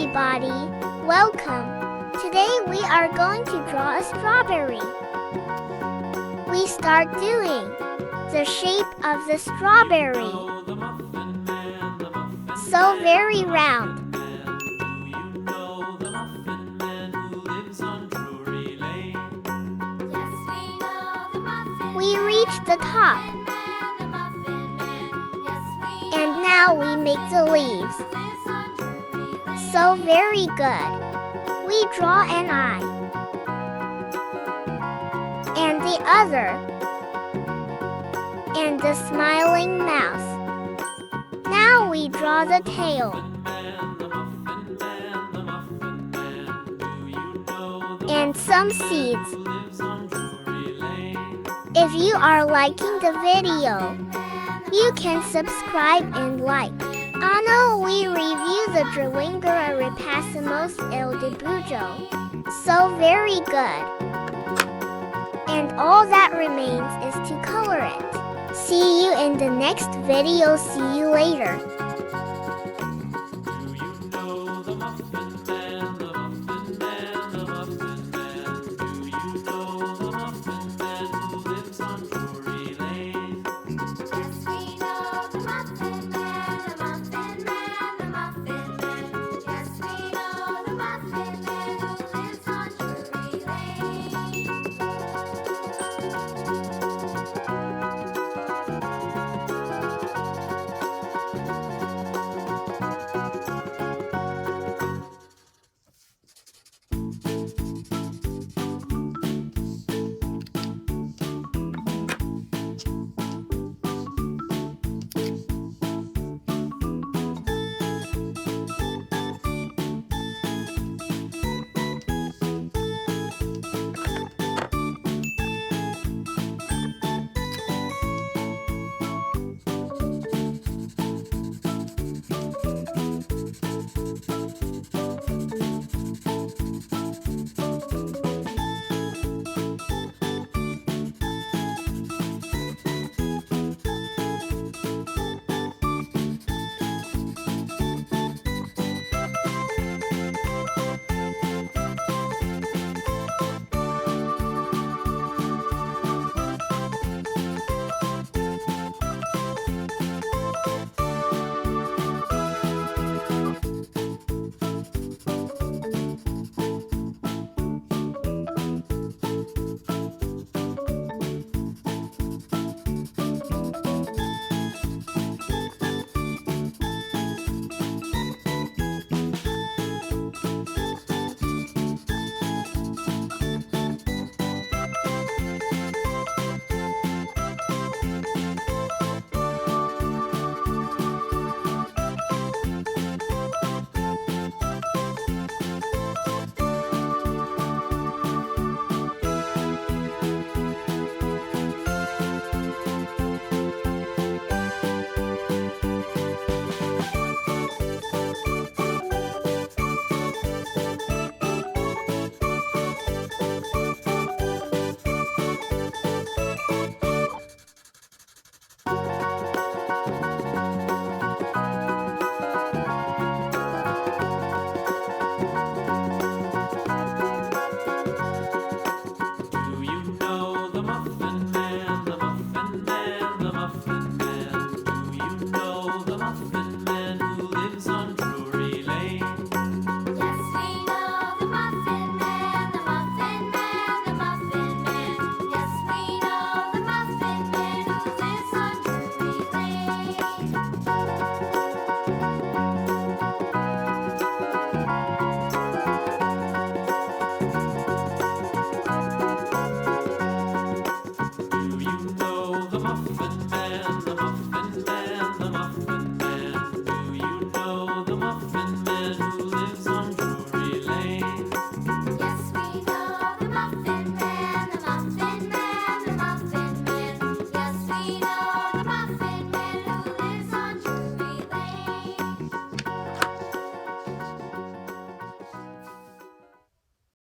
everybody! Welcome! Today we are going to draw a strawberry. We start doing the shape of the strawberry. So very round. We reach the top. And now we make the leaves. So very good. We draw an eye. And the other. And the smiling mouse. Now we draw the tail. And some seeds. If you are liking the video, you can subscribe and like. Ano, we review the drawing repasamos el dibujo. So very good. And all that remains is to color it. See you in the next video. See you later. Do you know the Muffin Man?